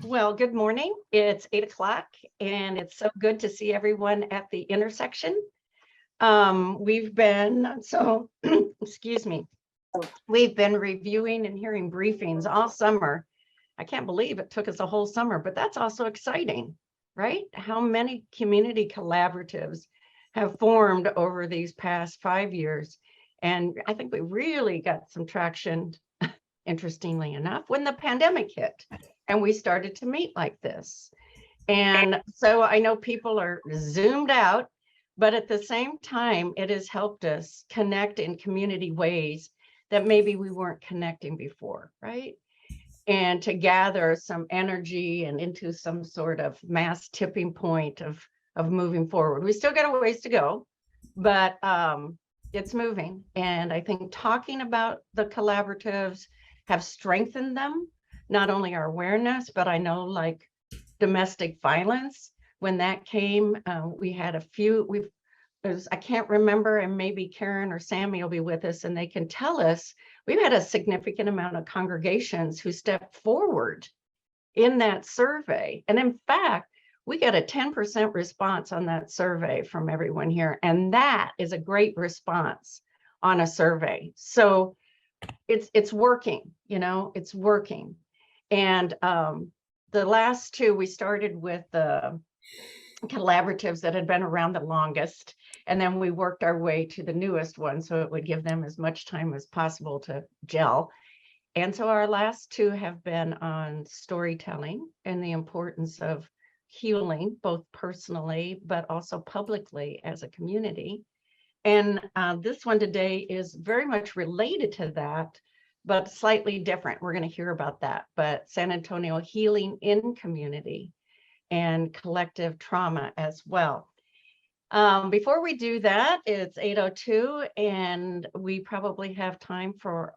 Well, good morning. It's 8 o'clock, and it's so good to see everyone at the intersection. We've been, excuse me, we've been reviewing and hearing briefings all summer. I can't believe it took us a whole summer, but that's also exciting, right? How many community collaboratives have formed over these past 5 years. And I think we really got some traction, interestingly enough, when the pandemic hit and we started to meet like this. And so I know people are zoomed out, but at the same time, it has helped us connect in community ways that maybe we weren't connecting before, right? And to gather some energy and into some sort of mass tipping point of moving forward. We still got a ways to go, but it's moving. And I think talking about the collaboratives have strengthened them, not only our awareness, but I know like domestic violence, when that came, we had a few, I can't remember, and maybe Karen or Sammy will be with us and they can tell us, we've had a significant amount of congregations who stepped forward in that survey. And in fact, we got a 10% response on that survey from everyone here. And that is a great response on a survey. So it's working, it's working. And the last two, we started with the collaboratives that had been around the longest, and then we worked our way to the newest one, so it would give them as much time as possible to gel. And so our last two have been on storytelling and the importance of healing, both personally, but also publicly as a community. And this one today is very much related to that, but slightly different. We're going to hear about that. But San Antonio healing in community and collective trauma as well. Before we do that, it's 8:02, and we probably have time for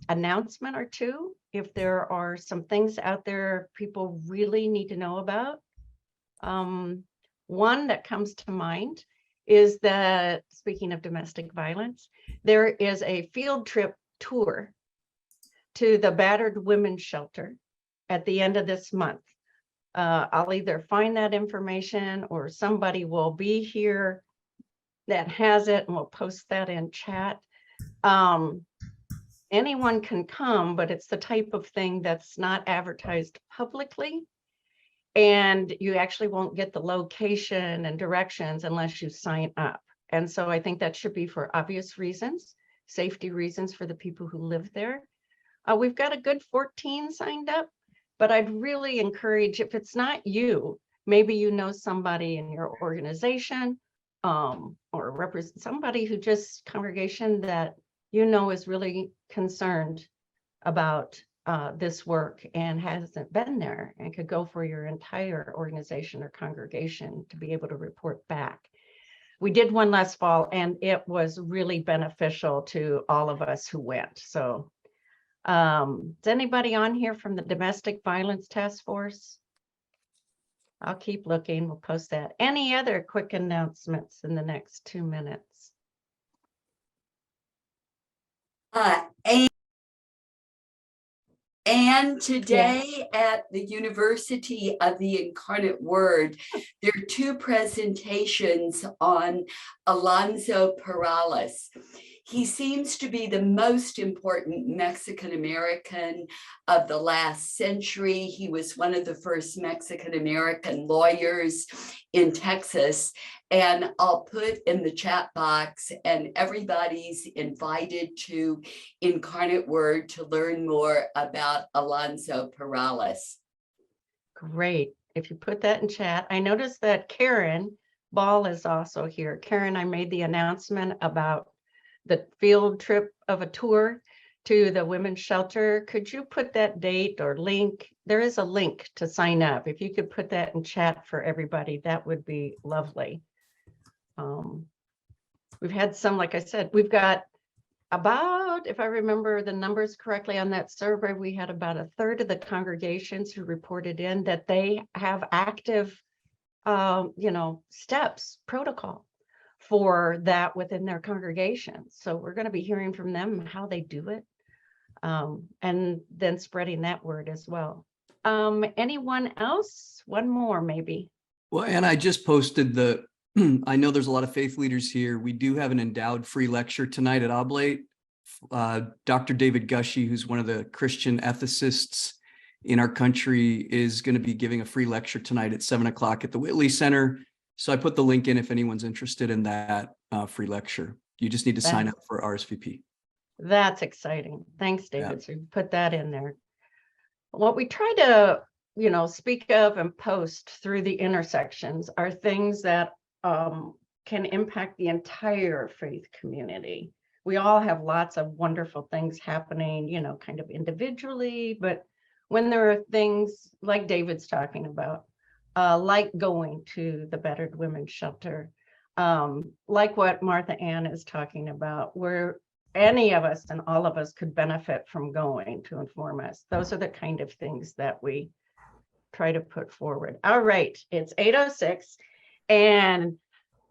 announcement or two. If there are some things out there people really need to know about. One that comes to mind is that, speaking of domestic violence, there is a field trip tour to the Battered Women's Shelter at the end of this month. I'll either find that information or somebody will be here that has it, and we'll post that in chat. Anyone can come, but it's the type of thing that's not advertised publicly. And you actually won't get the location and directions unless you sign up. And so I think that should be for obvious reasons, safety reasons for the people who live there. We've got a good 14 signed up, but I'd really encourage, if it's not you, maybe you know somebody in your organization or represent somebody who just congregation that is really concerned about this work and hasn't been there and could go for your entire organization or congregation to be able to report back. We did one last fall and it was really beneficial to all of us who went. So is anybody on here from the Domestic Violence Task Force? I'll keep looking, we'll post that. Any other quick announcements in the next 2 minutes? And today at the University of the Incarnate Word, there are two presentations on Alonso Perales. He seems to be the most important Mexican-American of the last century. He was one of the first Mexican-American lawyers in Texas. And I'll put in the chat box, and everybody's invited to Incarnate Word to learn more about Alonso Perales. Great. If you put that in chat, I noticed that Karen Ball is also here. Karen, I made the announcement about the field trip of a tour to the women's shelter. Could you put that date or link? There is a link to sign up. If you could put that in chat for everybody, that would be lovely. We've had some, like I said, we've got about, if I remember the numbers correctly on that survey, we had about a third of the congregations who reported in that they have active, steps, protocol for that within their congregation. So we're going to be hearing from them how they do it, and then spreading that word as well. Anyone else? One more, maybe. Well, and I just posted I know there's a lot of faith leaders here. We do have an endowed free lecture tonight at Oblate. Dr. David Gushee, who's one of the Christian ethicists in our country, is going to be giving a free lecture tonight at 7:00 at the Whitley Center. So I put the link in if anyone's interested in that free lecture. You just need to sign up for RSVP. That's exciting. Thanks, David. Yeah. So you put that in there. What we try to, speak of and post through the intersections are things that can impact the entire faith community. We all have lots of wonderful things happening, kind of individually, but when there are things like David's talking about, like going to the Battered Women's Shelter, like what Martha Ann is talking about, where any of us and all of us could benefit from going to inform us. Those are the kind of things that we try to put forward. All right, it's 8:06 and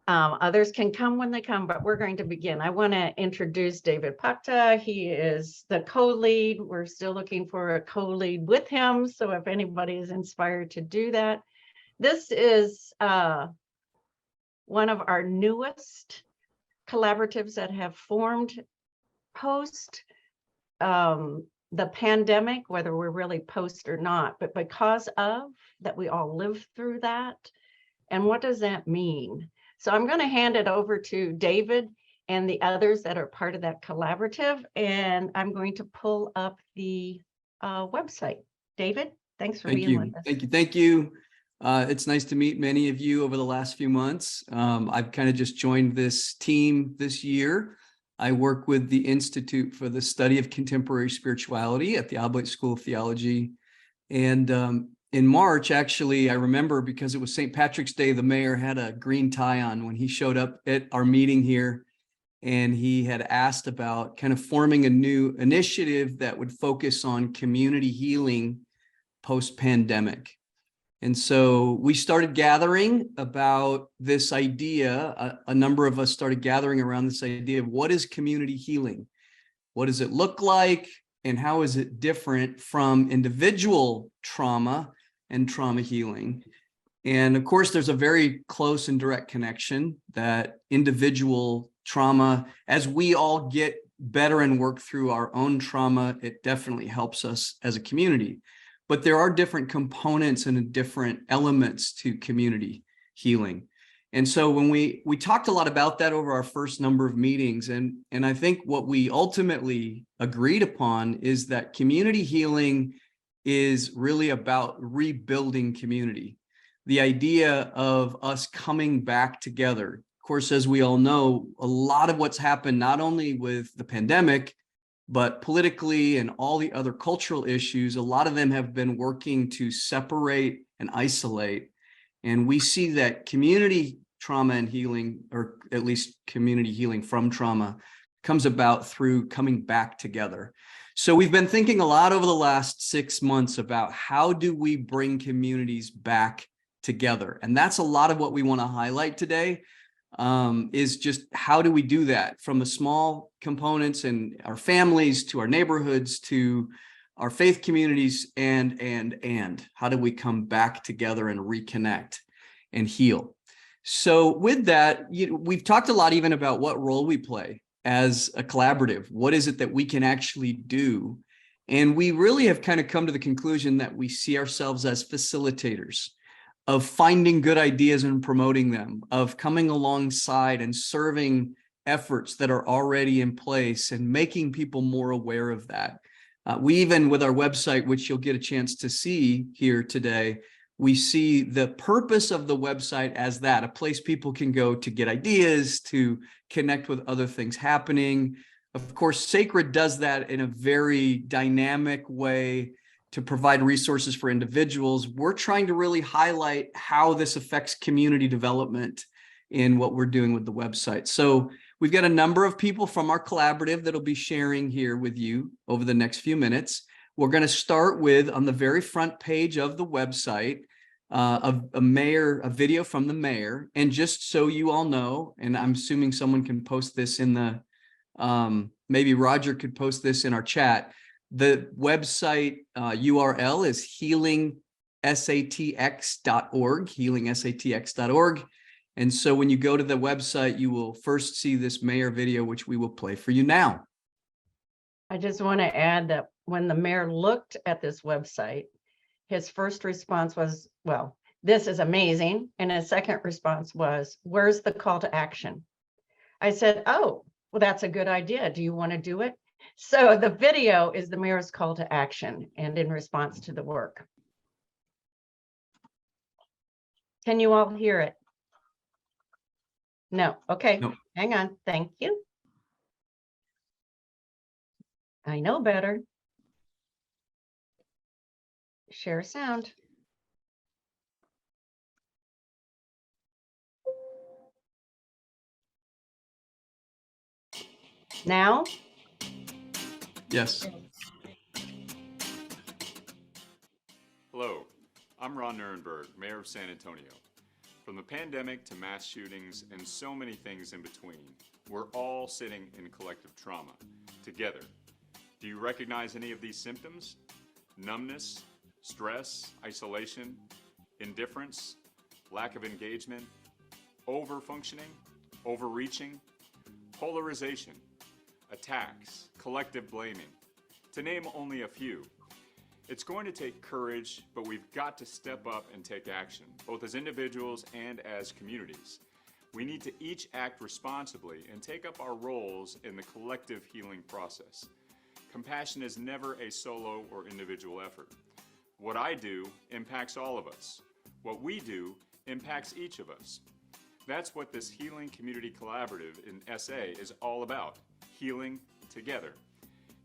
others can come when they come, but we're going to begin. I want to introduce David Pachta. He is the co-lead. We're still looking for a co-lead with him. So if anybody is inspired to do that, this is one of our newest collaboratives that have formed post the pandemic, whether we're really post or not, but because of that, we all lived through that. And what does that mean? So I'm going to hand it over to David and the others that are part of that collaborative, and I'm going to pull up the website. David, thanks for being with us. Thank you. It's nice to meet many of you over the last few months. I've kind of just joined this team this year. I work with the Institute for the Study of Contemporary Spirituality at the Oblate School of Theology. And in March, actually, I remember because it was St. Patrick's Day, the mayor had a green tie on when he showed up at our meeting here. And he had asked about kind of forming a new initiative that would focus on community healing post-pandemic. And so we started gathering about this idea. A number of us started gathering around this idea of what is community healing? What does it look like? And how is it different from individual trauma and trauma healing? And of course, there's a very close and direct connection that individual trauma, as we all get better and work through our own trauma, it definitely helps us as a community. But there are different components and different elements to community healing. And so when we talked a lot about that over our first number of meetings, and I think what we ultimately agreed upon is that community healing is really about rebuilding community. The idea of us coming back together. Of course, as we all know, a lot of what's happened, not only with the pandemic, but politically and all the other cultural issues, a lot of them have been working to separate and isolate. And we see that community trauma and healing, or at least community healing from trauma, comes about through coming back together. So we've been thinking a lot over the last 6 months about how do we bring communities back together? And that's a lot of what we want to highlight today. Is just how do we do that from the small components in our families to our neighborhoods to our faith communities and how do we come back together and reconnect and heal? So with that, we've talked a lot even about what role we play as a collaborative. What is it that we can actually do? And we really have kind of come to the conclusion that we see ourselves as facilitators of finding good ideas and promoting them, of coming alongside and serving efforts that are already in place and making people more aware of that. We even, with our website, which you'll get a chance to see here today, we see the purpose of the website as that, a place people can go to get ideas, to connect with other things happening. Of course, Sacred does that in a very dynamic way to provide resources for individuals. We're trying to really highlight how this affects community development in what we're doing with the website. So we've got a number of people from our collaborative that'll be sharing here with you over the next few minutes. We're going to start with, on the very front page of the website, a video from the mayor. And just so you all know, and I'm assuming someone can post this in the, maybe Roger could post this in our chat. The website URL is healingsatx.org, healingsatx.org. And so when you go to the website, you will first see this mayor video, which we will play for you now. I just want to add that when the mayor looked at this website, his first response was, well, this is amazing. And his second response was, where's the call to action? I said, oh, well, that's a good idea. Do you want to do it? So the video is the mayor's call to action and in response to the work. Can you all hear it? No. Okay. No. Hang on. Thank you. I know better. Share sound. Now? Yes. Hello, I'm Ron Nirenberg, Mayor of San Antonio. From the pandemic to mass shootings and so many things in between, we're all sitting in collective trauma together. Do you recognize any of these symptoms? Numbness, stress, isolation, indifference, lack of engagement, over-functioning, overreaching, polarization, attacks, collective blaming, to name only a few. It's going to take courage, but we've got to step up and take action, both as individuals and as communities. We need to each act responsibly and take up our roles in the collective healing process. Compassion is never a solo or individual effort. What I do impacts all of us. What we do impacts each of us. That's what this Healing Community Collaborative in SA is all about. Healing together.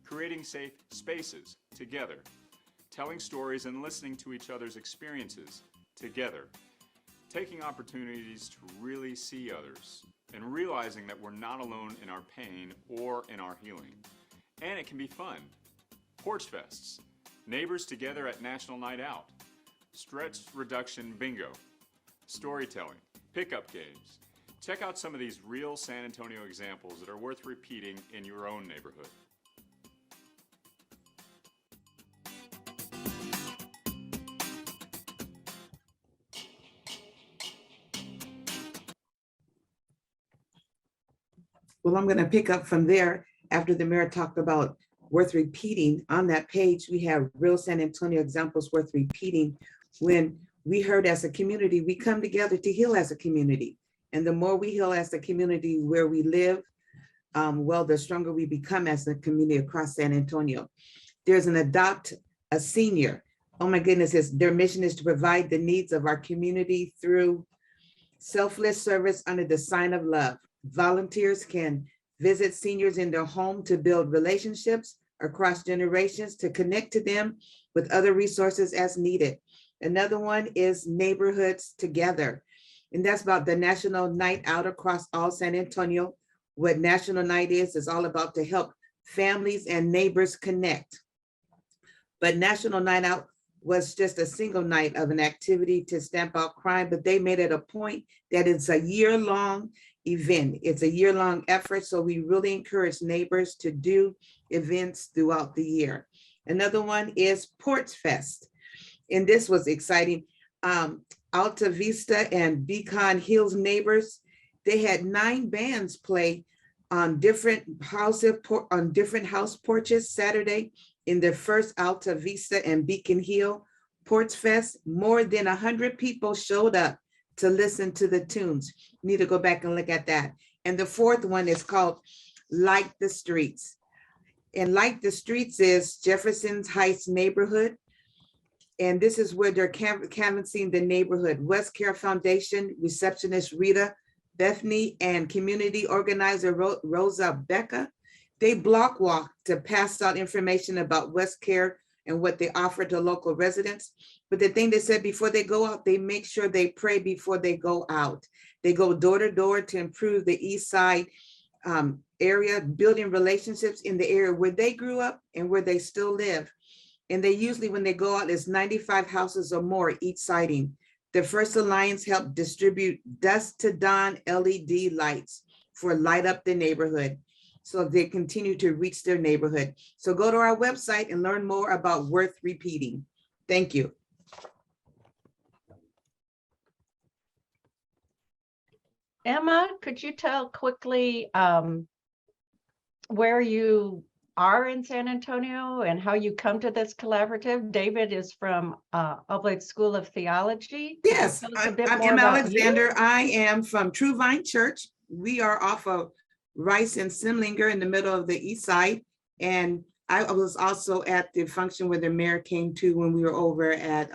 Creating safe spaces together. Telling stories and listening to each other's experiences together. Taking opportunities to really see others and realizing that we're not alone in our pain or in our healing. And it can be fun. Porch fests, neighbors together at National Night Out, stress reduction bingo, storytelling, pickup games. Check out some of these real San Antonio examples that are worth repeating in your own neighborhood. Well, I'm going to pick up from there after the mayor talked about worth repeating. On that page, we have real San Antonio examples worth repeating. When we heard as a community, we come together to heal as a community. And the more we heal as a community where we live, well, the stronger we become as a community across San Antonio. There's an Adopt a Senior. Oh my goodness, their mission is to provide the needs of our community through selfless service under the sign of love. Volunteers can visit seniors in their home to build relationships across generations, to connect to them with other resources as needed. Another one is Neighborhoods Together. And that's about the National Night Out across all San Antonio. What National Night is all about to help families and neighbors connect. But National Night Out was just a single night of an activity to stamp out crime, but they made it a point that it's a year-long event. It's a year-long effort, so we really encourage neighbors to do events throughout the year. Another one is Porch Fest, and this was exciting. Alta Vista and Beacon Hills neighbors, they had 9 bands play on different house porches Saturday in their first Alta Vista and Beacon Hill Porch Fest. More than 100 people showed up to listen to the tunes. You need to go back and look at that. And the fourth one is called Light the Streets. And Light the Streets is Jefferson Heights neighborhood. And this is where they're canvassing the neighborhood. West Care Foundation receptionist Rita Bethany and community organizer Rosa Becca, they block walk to pass out information about West Care and what they offer to local residents. But the thing they said, before they go out, they make sure they pray before they go out. They go door to door to improve the East Side area, building relationships in the area where they grew up and where they still live. And they usually, when they go out, it's 95 houses or more each siding. The First Alliance helped distribute dusk to dawn LED lights for light up the neighborhood. so they continue to reach their neighborhood. So go to our website and learn more about worth repeating. Thank you. Emma, could you tell quickly where you are in San Antonio and how you come to this collaborative? David is from Oblate School of Theology. Could you Yes, tell us a I'm bit more Emma about you? Alexander. I am from True Vine Church. We are off of Rice and Simlinger in the middle of the east side. And I was also at the function where the mayor came to when we were over at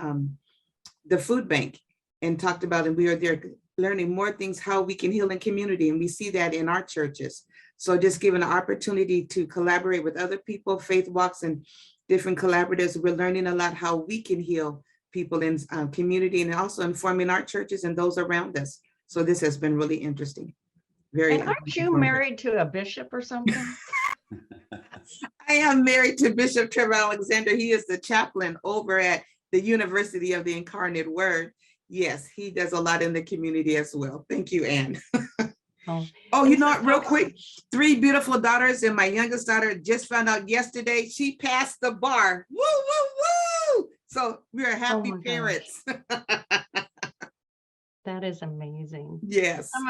the food bank and talked about, and we are there learning more things, how we can heal in community. And we see that in our churches. So just given an opportunity to collaborate with other people, faith walks and different collaboratives, we're learning a lot how we can heal people in community and also informing our churches and those around us. So this has been really interesting. Very. And aren't you married to a bishop or something? I am married to Bishop Trevor Alexander. He is the chaplain over at the University of the Incarnate Word. Yes, he does a lot in the community as well. Thank you, Anne. Oh, you know what, real quick, 3 beautiful daughters, and my youngest daughter just found out yesterday she passed the bar. Woo, woo, woo. So we are happy my gosh. parents. That is amazing. Yes. Some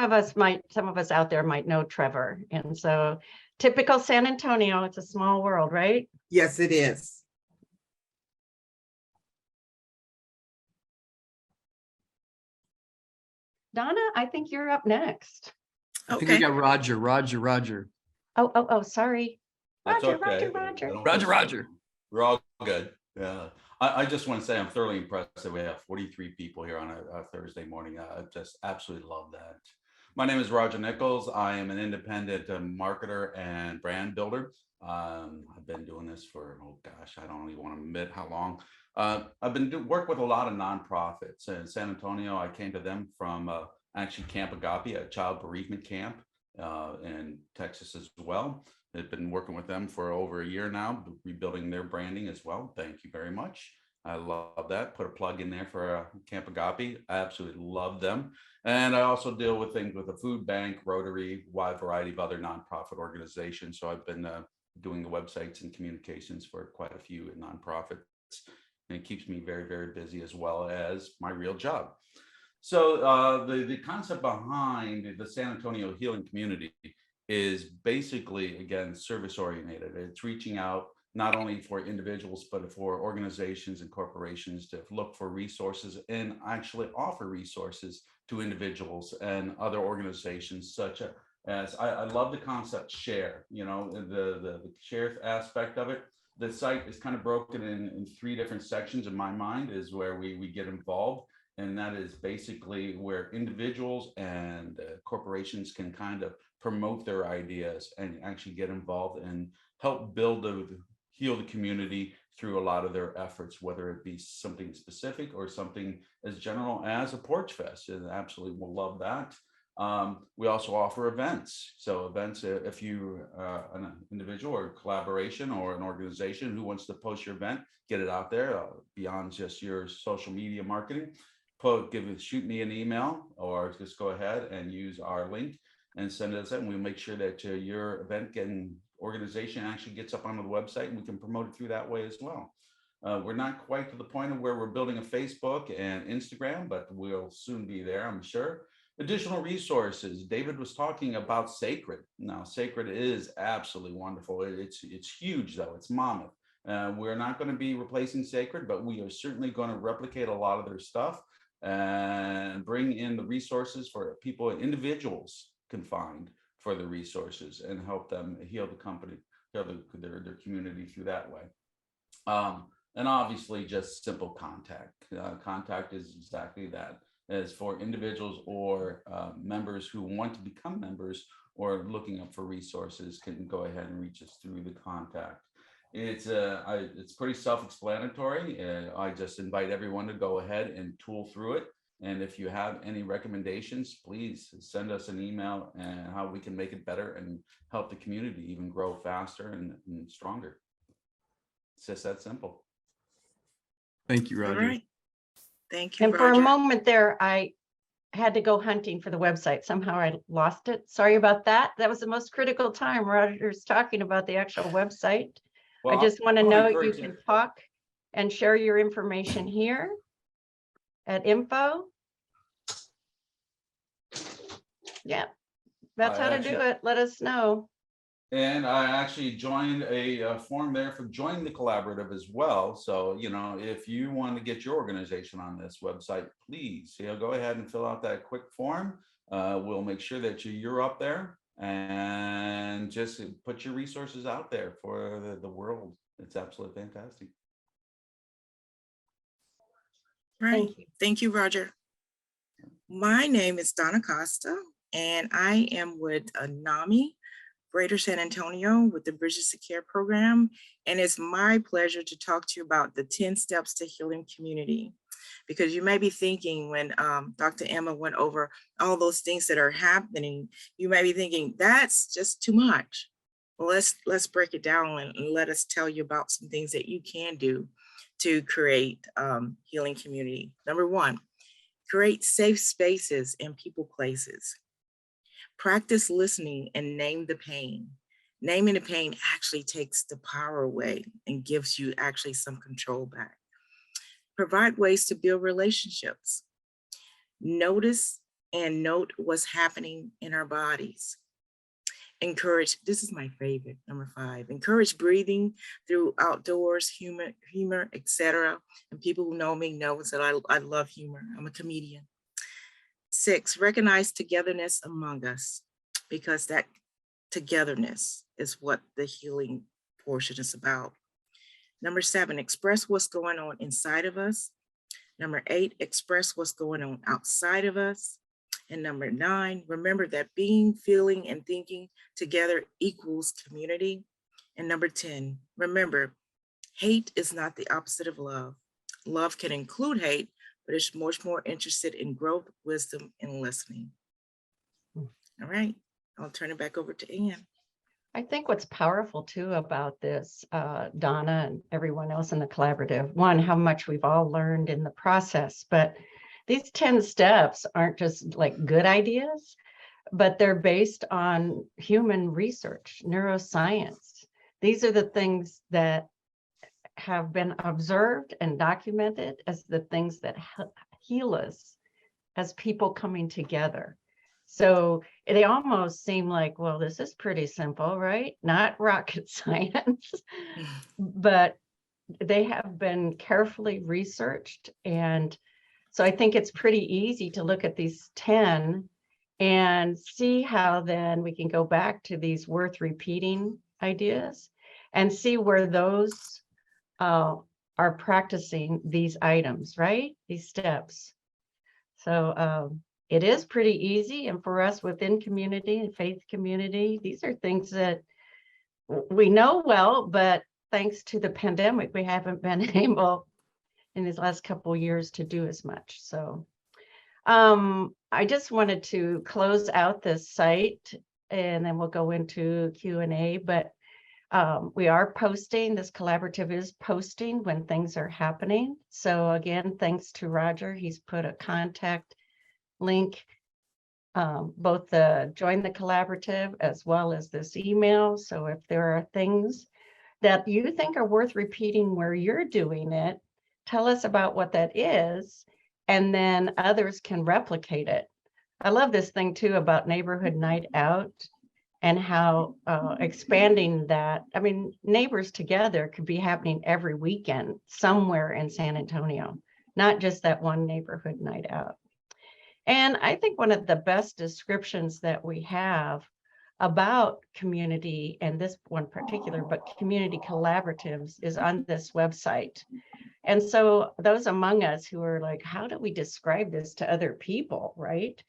of us out there might know Trevor. And so typical San Antonio, it's a small world, right? Yes, it is. Donna, I think you're up next. I think we got Roger. Oh, sorry. That's Roger, okay. Roger. Roger. We're all good. Yeah. I just want to say I'm thoroughly impressed that we have 43 people here on a Thursday morning. I just absolutely love that. My name is Roger Nichols. I am an independent marketer and brand builder. I've been doing this for, oh gosh, I don't even want to admit how long. I've been work with a lot of nonprofits in San Antonio. I came to them from actually Camp Agape, a child bereavement camp in Texas as well. I've been working with them for over a year now, rebuilding their branding as well. Thank you very much. I love that. Put a plug in there for Camp Agape. I absolutely love them. And I also deal with things with the food bank, Rotary, wide variety of other nonprofit organizations. So I've been doing the websites and communications for quite a few nonprofits. And it keeps me very, very busy as well as my real job. So the concept behind the San Antonio Healing Community is basically, again, service oriented. It's reaching out not only for individuals, but for organizations and corporations to look for resources and actually offer resources to individuals and other organizations, such as I love the concept share, you know, the share aspect of it. The site is kind of broken in 3 different sections in my mind, is where we get involved. And that is basically where individuals and corporations can kind of promote their ideas and actually get involved and help heal the community through a lot of their efforts, whether it be something specific or something as general as a porch fest. And absolutely will love that. We also offer events. So events, if you an individual or collaboration or an organization who wants to post your event, get it out there beyond just your social media marketing. Shoot me an email or just go ahead and use our link and send us in. We'll make sure that your event and organization actually gets up onto the website, and we can promote it through that way as well. We're not quite to the point of where we're building a Facebook and Instagram, but we'll soon be there, I'm sure. Additional resources. David was talking about Sacred. Now, Sacred is absolutely wonderful. It's huge, though. It's mammoth. We're not going to be replacing Sacred, but we are certainly going to replicate a lot of their stuff and bring in the resources for people, individuals can find for the resources and help them heal the company, heal their community through that way. And obviously just simple contact. Contact is exactly that. As for individuals or members who want to become members or looking up for resources, can go ahead and reach us through the contact. It's pretty self-explanatory. I just invite everyone to go ahead and tool through it. And if you have any recommendations, please send us an email and how we can make it better and help the community even grow faster and stronger. It's just that simple. Thank you, Roger. All right. Thank you, And Roger. for a moment there, I had to go hunting for the website. Somehow I lost it. Sorry about that. That was the most critical time. Roger's talking about the actual website. I Well, just want to I'll know you encourage can talk and share your information here at info. Yeah, that's I how to actually- do it. Let us know. And I actually joined a form there for join the collaborative as well. So, you know, if you want to get your organization on this website, please, go ahead and fill out that quick form. We'll make sure that you're up there and just put your resources out there for the world. It's absolutely fantastic. Right. Thank you. Thank you, Roger. My name is Donna Costa, and I am with NAMI, Greater San Antonio, with the Bridges to Care program. And it's my pleasure to talk to you about the 10 steps to healing community. Because you may be thinking when Dr. Emma went over all those things that are happening, you may be thinking that's just too much. Well, let's break it down and let us tell you about some things that you can do to create healing community. Number one, create safe spaces and people places. Practice listening and name the pain. Naming the pain actually takes the power away and gives you actually some control back. Provide ways to build relationships. Notice and note what's happening in our bodies. Encourage, this is my favorite, number 5, encourage breathing through outdoors, humor, etc. And people who know me knows that I love humor. I'm a comedian. 6, recognize togetherness among us, because that togetherness is what the healing portion is about. Number 7, express what's going on inside of us. Number 8, express what's going on outside of us. And number 9, remember that being, feeling, and thinking together equals community. And number 10, remember, hate is not the opposite of love. Love can include hate, but it's much more interested in growth, wisdom, and listening. All right, I'll turn it back over to Ann. I think what's powerful too about this, Donna and everyone else in the collaborative, one, how much we've all learned in the process, but these 10 steps aren't just like good ideas, but they're based on human research, neuroscience. These are the things that have been observed and documented as the things that heal us as people coming together. So they almost seem like, well, this is pretty simple, right? Not rocket science, but they have been carefully researched. And so I think it's pretty easy to look at these 10 and see how then we can go back to these worth repeating ideas and see where those are practicing these items, right? These steps. So it is pretty easy. And for us within community and faith community, these are things that we know well, but thanks to the pandemic, we haven't been able in these last couple of years to do as much. So I just wanted to close out this site and then we'll go into Q&A, but we are posting, this collaborative is posting when things are happening. So again, thanks to Roger, he's put a contact link, both the join the collaborative as well as this email. So if there are things that you think are worth repeating where you're doing it, tell us about what that is, and then others can replicate it. I love this thing too about neighborhood night out and how expanding that. I mean, neighbors together could be happening every weekend somewhere in San Antonio, not just that one neighborhood night out. And I think one of the best descriptions that we have about community, and this one particular, but community collaboratives, is on this website. And so those among us who are like, how do we describe this to other people, right?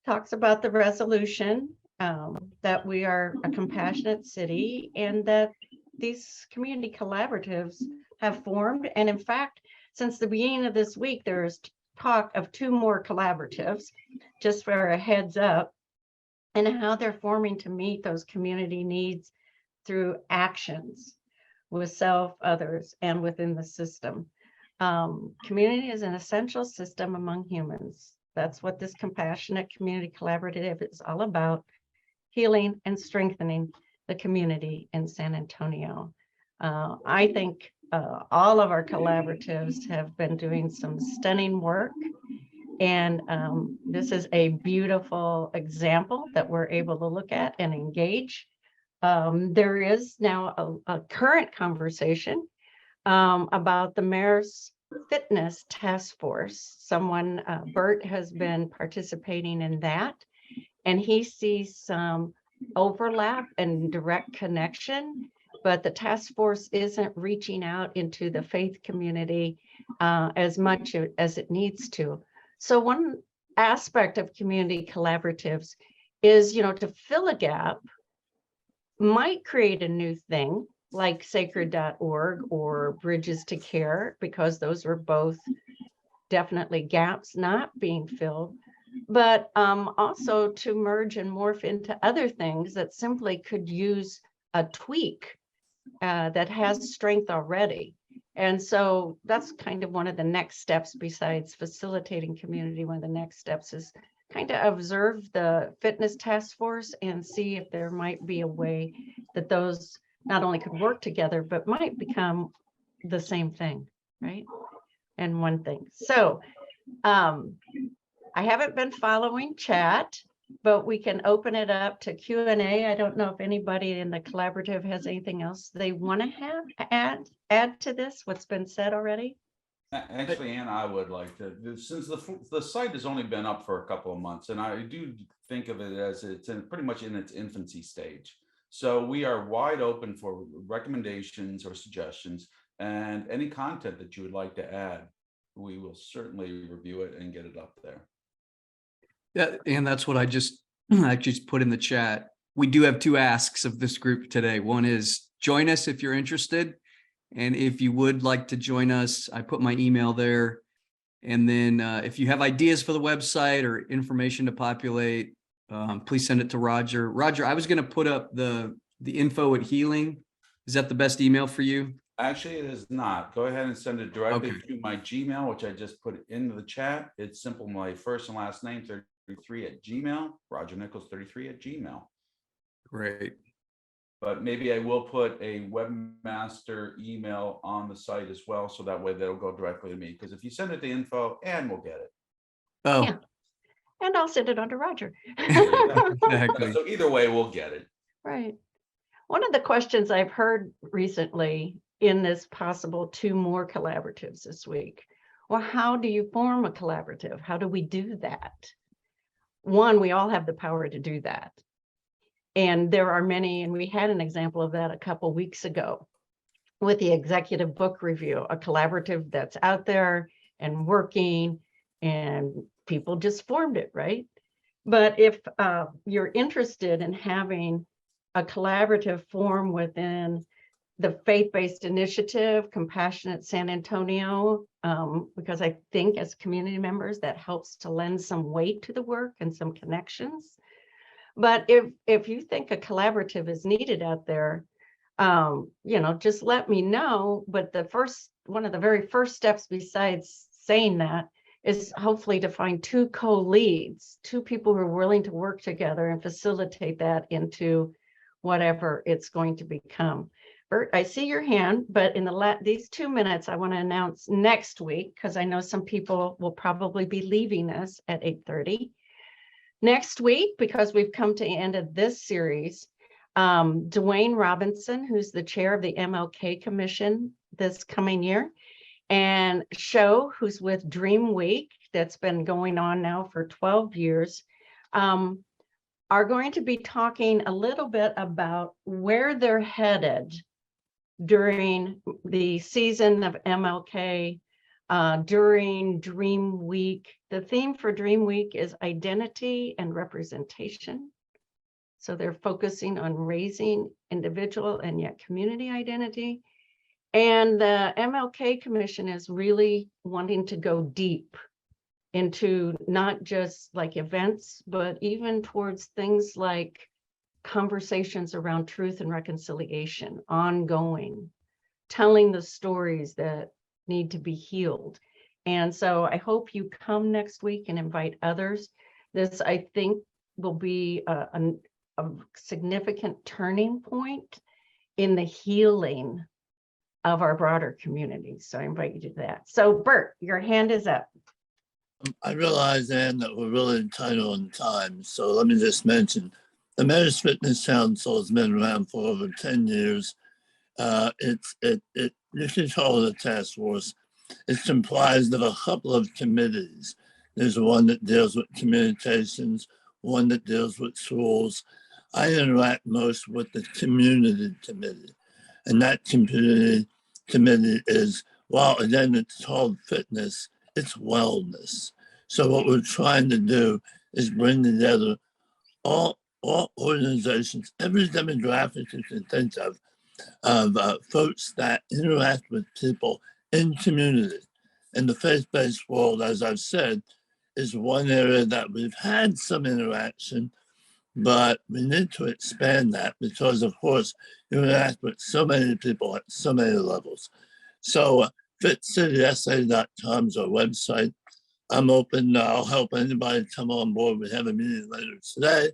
Talks about the resolution that we are a compassionate city and that these community collaboratives have formed. And in fact, since the beginning of this week, there's talk of 2 more collaboratives, just for a heads up, and how they're forming to meet those community needs through actions with self, others, and within the system. Community is an essential system among humans. That's what this compassionate community collaborative is all about, healing and strengthening the community in San Antonio. I think all of our collaboratives have been doing some stunning work. And this is a beautiful example that we're able to look at and engage. There is now a current conversation about the mayor's fitness task force. Someone, Bert, has been participating in that, and he sees some overlap and direct connection, but the task force isn't reaching out into the faith community as much as it needs to. So one aspect of community collaboratives is, to fill a gap, might create a new thing like sacred.org or Bridges to Care, because those are both definitely gaps not being filled, but also to merge and morph into other things that simply could use a tweak that has strength already. And so that's kind of one of the next steps besides facilitating community. One of the next steps is kind of observe the fitness task force and see if there might be a way that those not only could work together, but might become the same thing, right? And one thing. So I haven't been following chat, but we can open it up to Q&A. I don't know if anybody in the collaborative has anything else they want to have add to this, what's been said already. Actually, Ann, I would like to, since the site has only been up for a couple of months, and I do think of it as it's pretty much in its infancy stage. So we are wide open for recommendations or suggestions, and any content that you would like to add, we will certainly review it and get it up there. Yeah, and that's what I just put in the chat. We do have two asks of this group today. One is join us if you're interested. And if you would like to join us, I put my email there. And then if you have ideas for the website or information to populate, please send it to Roger. Roger, I was going to put up the info at Healing. Is that the best email for you? Actually, it is not. Go ahead and send it directly Okay. to my Gmail, which I just put into the chat. It's simple, my first and last name, 33 at Gmail, Roger Nichols 33 at Gmail. Great. But maybe I will put a webmaster email on the site as well, so that way that'll go directly to me. Because if you send it to info, and we'll get it. Oh, Yeah. And I'll send it on to Roger. exactly. So either way, we'll get it. Right. One of the questions I've heard recently in this possible 2 more collaboratives this week, well, how do you form a collaborative? How do we do that? One, we all have the power to do that. And there are many, and we had an example of that a couple weeks ago with the executive book review, a collaborative that's out there and working, and people just formed it, right? But if you're interested in having a collaborative form within the faith-based initiative, Compassionate San Antonio, because I think as community members, that helps to lend some weight to the work and some connections. But if you think a collaborative is needed out there, just let me know. But one of the very first steps besides saying that is hopefully to find 2 co-leads, 2 people who are willing to work together and facilitate that into whatever it's going to become. Bert, I see your hand, but in these 2 minutes, I want to announce next week, because I know some people will probably be leaving us at 8:30. Next week, because we've come to the end of this series, Dwayne Robinson, who's the chair of the MLK Commission this coming year, and Sho, who's with Dream Week, that's been going on now for 12 years, are going to be talking a little bit about where they're headed during the season of MLK, during Dream Week. The theme for Dream Week is identity and representation. So they're focusing on raising individual and yet community identity. And the MLK Commission is really wanting to go deep into not just like events, but even towards things like conversations around truth and reconciliation, ongoing, telling the stories that need to be healed. And so I hope you come next week and invite others. This, I think, will be a significant turning point in the healing of our broader community. So I invite you to that. So Bert, your hand is up. I realize, Ann, that we're really tight on time. So let me just mention, the Mayor's Fitness Council has been around for over 10 years. You should call it a task force. It's comprised of a couple of committees. There's one that deals with communications, one that deals with schools. I interact most with the community committee. And that community is, well, again, it's called fitness, it's wellness. So what we're trying to do is bring together all organizations, every demographic you can think of folks that interact with people in community. And the faith-based world, as I've said, is one area that we've had some interaction, but we need to expand that because, of course, you interact with so many people at so many levels. So fitcitysa.com is our website. I'm open. I'll help anybody come on board. We have a meeting later today,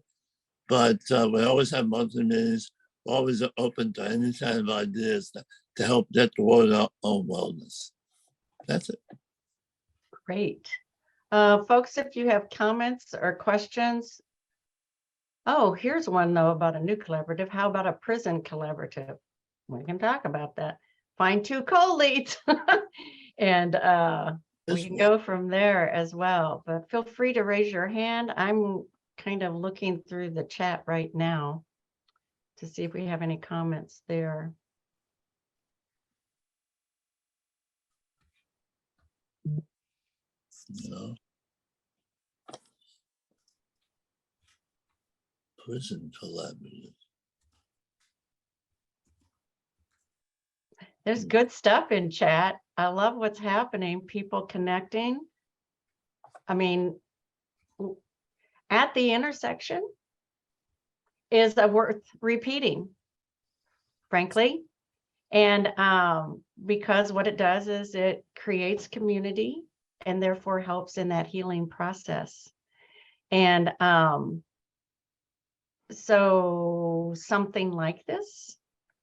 but we always have monthly meetings. We're always open to any kind of ideas to help get the word out on wellness. That's it. Great. Folks, if you have comments or questions. Oh, here's one though about a new collaborative. How about a prison collaborative? We can talk about that. Find 2 co-leads and we can go from there as well, but feel free to raise your hand. I'm kind of looking through the chat right now to see if we have any comments there. No. Prison collaborative. There's good stuff in chat. I love what's happening. People connecting. I mean, at the intersection is worth repeating, frankly. And because what it does is it creates community and therefore helps in that healing process. And so something like this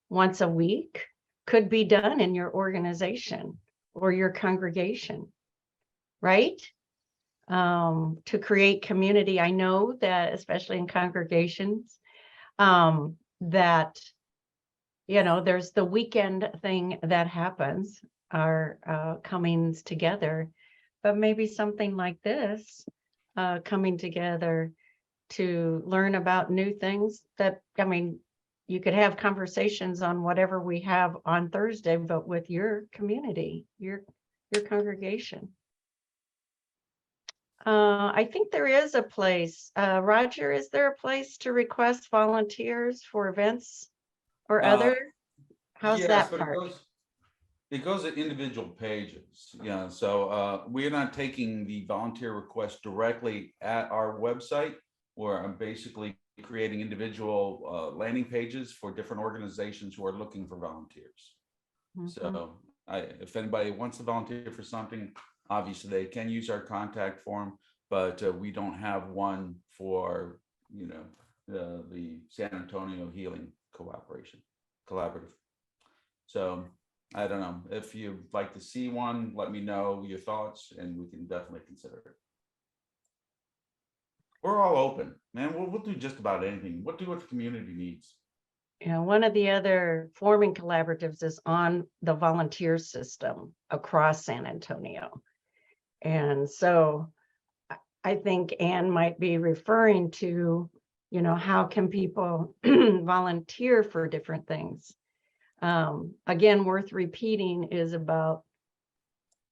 once a week could be done in your organization or your congregation, right? To create community. I know that especially in congregations, that, you know, there's the weekend thing that happens, our comings together, but maybe something like this, coming together to learn about new things that, I mean, you could have conversations on whatever we have on Thursday, but with your community, your congregation. I think there is a place. Roger, is there a place to request volunteers for events or other? How's Yes, that but part? it goes to individual pages. Yeah, so we're not taking the volunteer request directly at our website, where I'm basically creating individual landing pages for different organizations who are looking for volunteers. Mhm. So if anybody wants to volunteer for something, obviously they can use our contact form, but we don't have one for, you know, the San Antonio Healing Collaborative. So I don't know, if you'd like to see one, let me know your thoughts and we can definitely consider it. We're all open, man. We'll do just about anything. We'll do what the community needs. You know, one of the other forming collaboratives is on the volunteer system across San Antonio. And so I think Anne might be referring to, you know, how can people volunteer for different things? Again, worth repeating is about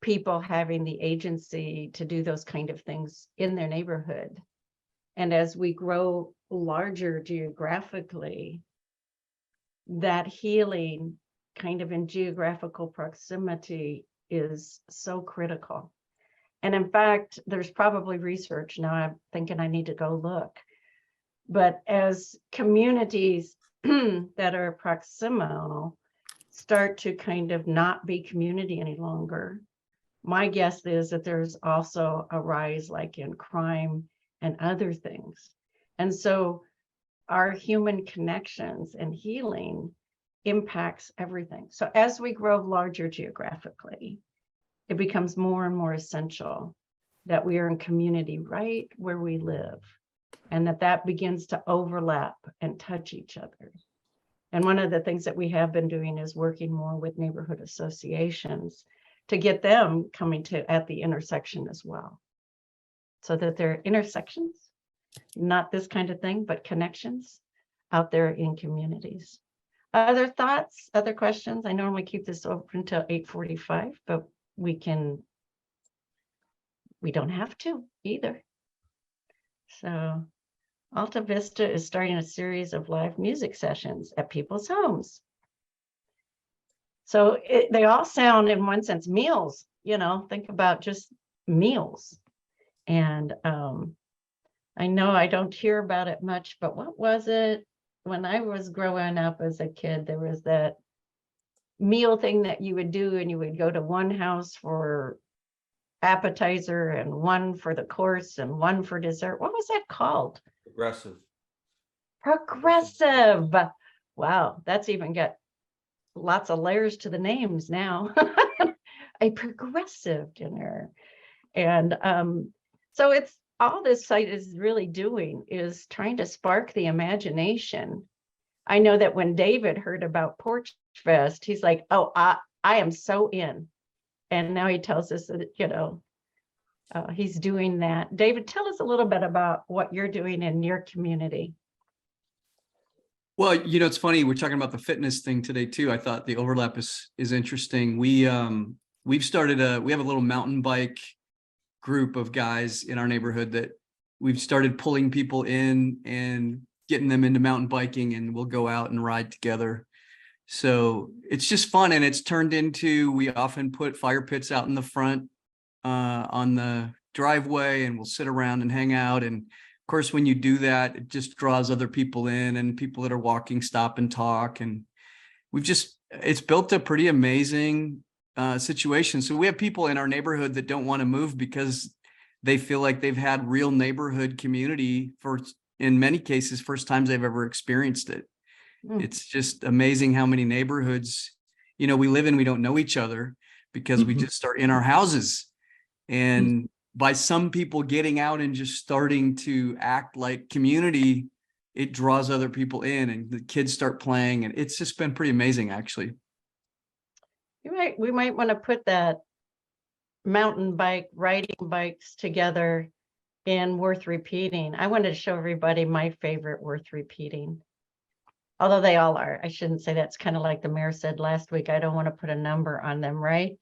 people having the agency to do those kind of things in their neighborhood. And as we grow larger geographically, that healing kind of in geographical proximity is so critical. And in fact, there's probably research now, I'm thinking I need to go look. But as communities that are proximal start to kind of not be community any longer, my guess is that there's also a rise like in crime and other things. And so our human connections and healing impacts everything. So as we grow larger geographically, it becomes more and more essential that we are in community right where we live, and that begins to overlap and touch each other. And one of the things that we have been doing is working more with neighborhood associations to get them coming to at the intersection as well, so that there are intersections, not this kind of thing, but connections out there in communities. Other thoughts, other questions? I normally keep this open until 8:45, but we don't have to either. So Alta Vista is starting a series of live music sessions at people's homes. So they all sound, in one sense, meals, think about just meals. And I know I don't hear about it much, but what was it? When I was growing up as a kid, there was that meal thing that you would do, and you would go to one house for appetizer and one for the course and one for dessert. What was that called? Progressive. Wow, that's even got lots of layers to the names now. A progressive dinner. And so it's all this site is really doing is trying to spark the imagination. I know that when David heard about Porch Fest, he's like, oh, I am so in. And now he tells us that, he's doing that. David, tell us a little bit about what you're doing in your community. Well, it's funny, we're talking about the fitness thing today too. I thought the overlap is interesting. We've started we have a little mountain bike group of guys in our neighborhood that we've started pulling people in and getting them into mountain biking, and we'll go out and ride together. So it's just fun, and it's turned into, we often put fire pits out in the front on the driveway, and we'll sit around and hang out. And of course, when you do that, it just draws other people in, and people that are walking stop and talk. And it's built a pretty amazing situation. So we have people in our neighborhood that don't want to move because they feel like they've had real neighborhood community for, in many cases, first times they've ever experienced it. It's just amazing how many neighborhoods, we live in, we don't know each other because we just start in our houses. And by some people getting out and just starting to act like community, it draws other people in, and the kids start playing, and it's just been pretty amazing, actually. We might want to put that mountain bike riding bikes together in worth repeating. I wanted to show everybody my favorite worth repeating, although they all are. I shouldn't say that's kind of like the mayor said last week. I don't want to put a number on them, right?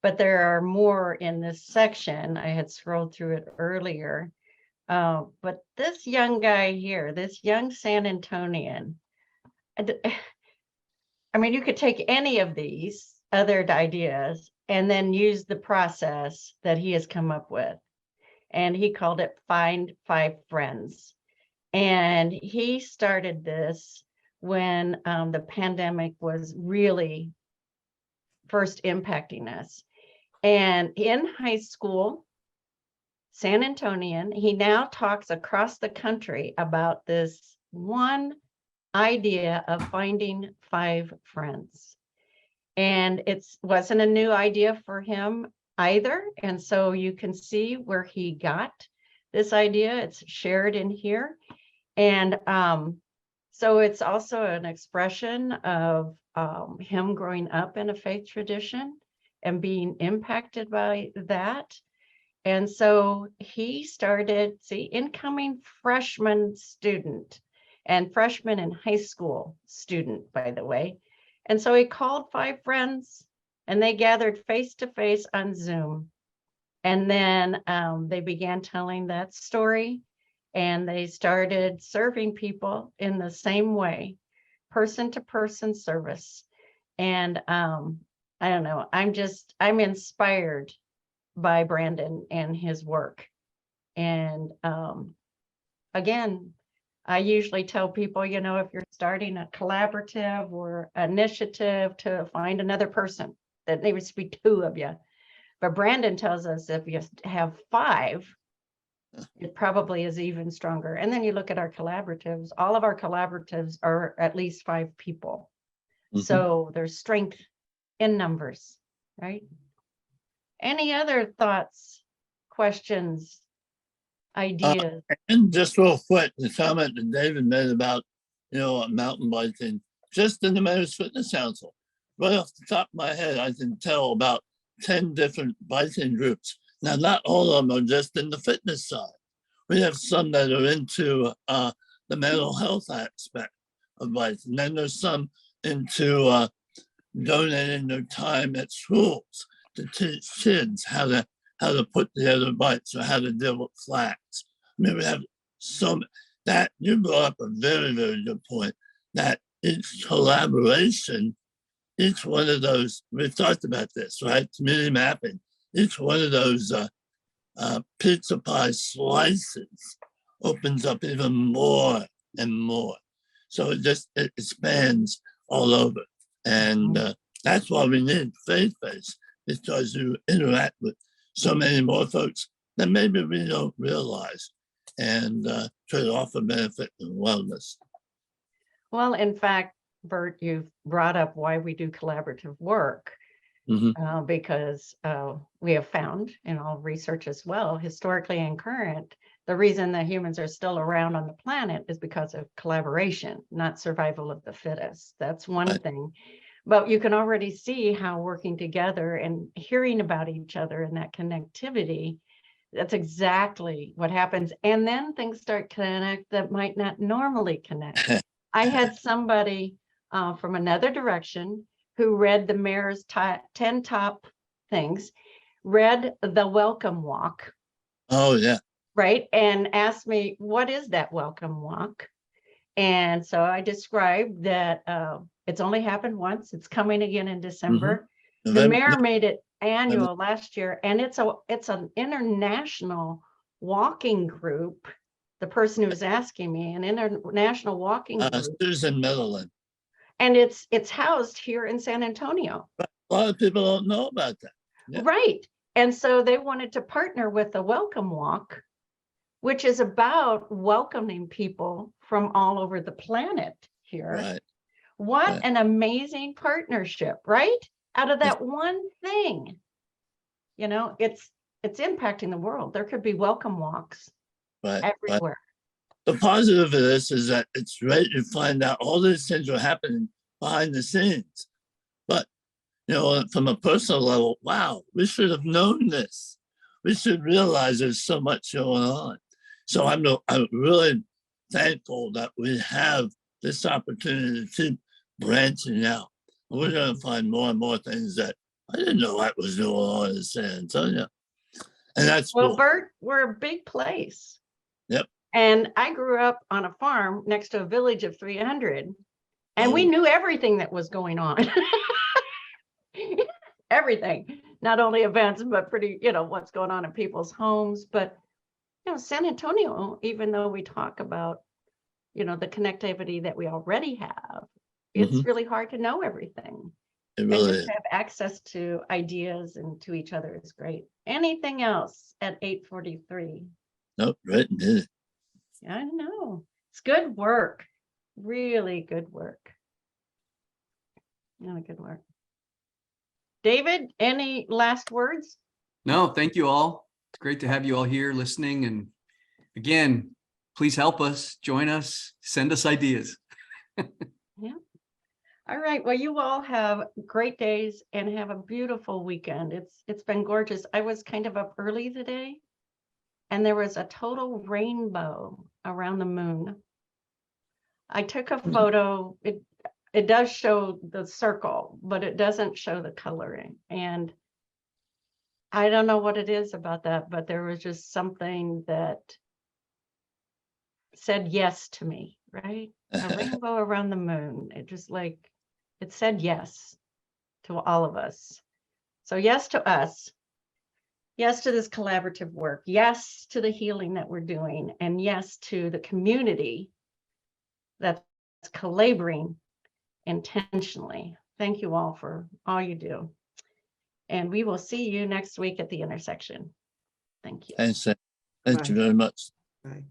But there are more in this section. I had scrolled through it earlier. But this young guy here, this young San Antonian, I mean, you could take any of these other ideas and then use the process that he has come up with. And he called it Find 5 Friends. And he started this when the pandemic was really first impacting us. And in high school, San Antonian, he now talks across the country about this one idea of finding 5 friends. And it wasn't a new idea for him either. And so you can see where he got this idea. It's shared in here. And so it's also an expression of him growing up in a faith tradition and being impacted by that. And so he started, incoming freshman student and freshman in high school student, by the way. And so he called 5 friends, and they gathered face to face on Zoom. And then they began telling that story, and they started serving people in the same way, person to person service. And I don't know, I'm inspired by Brandon and his work. And again, I usually tell people, if you're starting a collaborative or initiative, to find another person, that there needs to be 2 of you. But Brandon tells us if you have 5, it probably is even stronger. And then you look at our collaboratives, all of our collaboratives are at least 5 people. So there's strength in numbers, right? Any other thoughts, questions, ideas? And just real quick, the comment that David made about, mountain biking, just in the Mayor's Fitness Council, right off the top of my head, I can tell about 10 different biking groups. Now, not all of them are just in the fitness side. We have some that are into the mental health aspect of biking. And then there's some into donating their time at schools to teach kids how to put together bikes or how to deal with flats. I mean, we have some that you brought up a very, very good point that each collaboration, each one of those, we've talked about this, right? Community mapping, each one of those pizza pie slices opens up even more and more. So it expands all over. And that's why we need faith-based, because you interact with so many more folks that maybe we don't realize and could offer benefit and wellness. Well, in fact, Bert, you've brought up why we do collaborative work. Because we have found in all research as well, historically and current, the reason that humans are still around on the planet is because of collaboration, not survival of the fittest. That's one thing. But you can already see how working together and hearing about each other and that connectivity, that's exactly what happens. And then things start to connect that might not normally connect. I had somebody from another direction who read the mayor's 10 top things, read the welcome walk. Oh, yeah. Right. And asked me, what is that welcome walk? And so I described that it's only happened once. It's coming again in December. The mayor made it annual last year, and it's an international walking group. The person who was asking me, an international walking group. Susan Middleton. And it's housed here in San Antonio. A lot of people don't know about that. Yeah. Right. And so they wanted to partner with the Welcome Walk, which is about welcoming people from all over the planet here. Right. What an amazing partnership, right? Out of that one thing, it's impacting the world. There could be welcome walks everywhere. The positive of this is that it's great to find out all these things are happening behind the scenes. But, from a personal level, wow, we should have known this. We should realize there's so much going on. So I'm really thankful that we have this opportunity to keep branching out. We're going to find more and more things that I didn't know what was going on in San Antonio. And that's well, cool. Bert, we're a big place. Yep. And I grew up on a farm next to a village of 300, and we knew everything that was going on. Everything, not only events, but pretty, what's going on in people's homes. But, San Antonio, even though we talk about, the connectivity that we already have, it's really hard to know everything. It really and just is. have access to ideas and to each other is great. Anything else at 8:43? Nope, right indeed. I know. It's good work. Really good work. Really good work. David, any last words? No, thank you all. It's great to have you all here listening. And again, please help us, join us, send us ideas. Yeah. All right. Well, you all have great days and have a beautiful weekend. It's been gorgeous. I was kind of up early today, and there was a total rainbow around the moon. I took a photo. It does show the circle, but it doesn't show the coloring. And I don't know what it is about that, but there was just something that said yes to me, right? A rainbow around the moon. It said yes to all of us. So yes to us. Yes to this collaborative work. Yes to the healing that we're doing. And yes to the community that's collaborating intentionally. Thank you all for all you do. And we will see you next week at the intersection. Thank you. Thank you very much. Bye.